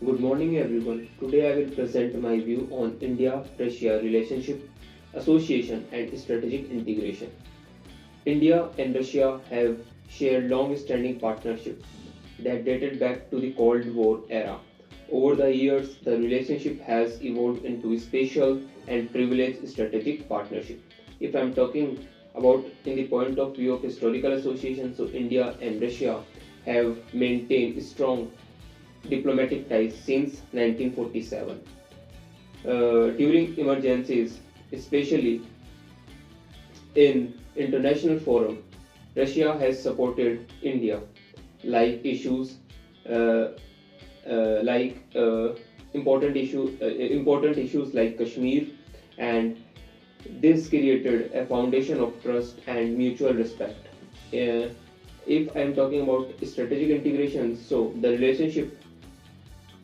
Good morning, everyone. Today I will present my view on India Russia relationship, association, and strategic integration. India and Russia have shared long standing partnership that dated back to the Cold War era. Over the years, the relationship has evolved into a special and privileged strategic partnership. If I'm talking about in the point of view of historical association, so India and Russia have maintained strong diplomatic ties since 1947. During emergencies, especially in international forum, Russia has supported India, like issues uh, like important issues like Kashmir, and this created a foundation of trust and mutual respect. Uh, if I'm talking about strategic integration, so the relationship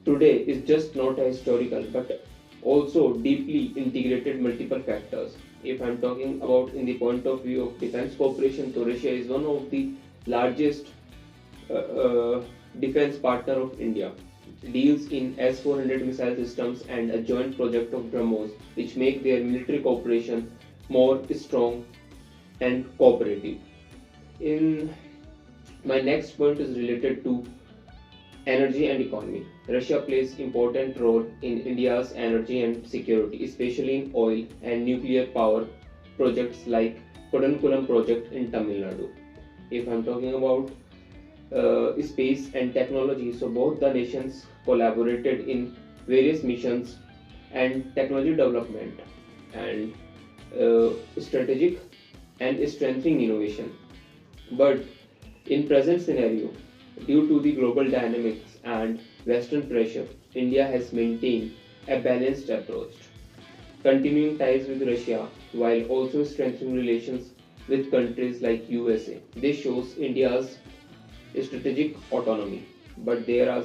today is just not a historical but also deeply integrated multiple factors. If I'm talking about in the point of view of defense cooperation, so Russia is one of the largest uh, uh, defense partner of India. Deals in S-400 missile systems and a joint project of BrahMos, which make their military cooperation more strong and cooperative. In my next point is related to energy and economy. Russia plays important role in India's energy and security, especially in oil and nuclear power projects like Kudankulam project in Tamil Nadu. If I'm talking about space and technology, so both the nations collaborated in various missions and technology development and strategic and strengthening innovation. But in present scenario, due to the global dynamics and Western pressure, India has maintained a balanced approach, continuing ties with Russia while also strengthening relations with countries like USA. This shows India's strategic autonomy, but there are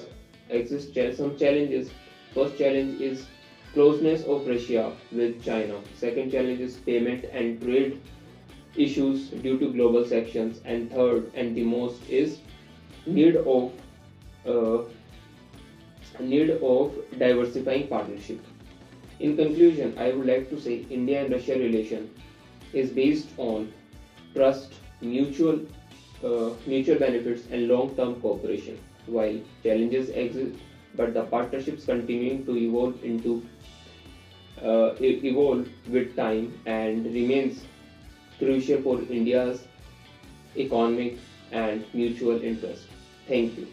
some challenges. First challenge is closeness of Russia with China. Second challenge is payment and trade issues due to global sanctions, and third and the most is need of uh, need of diversifying partnership. In conclusion, I would like to say India and Russia relation is based on trust, mutual benefits, and long-term cooperation. While challenges exist, but the partnerships continuing to evolve with time and remains crucial for India's economic and mutual interest. Thank you.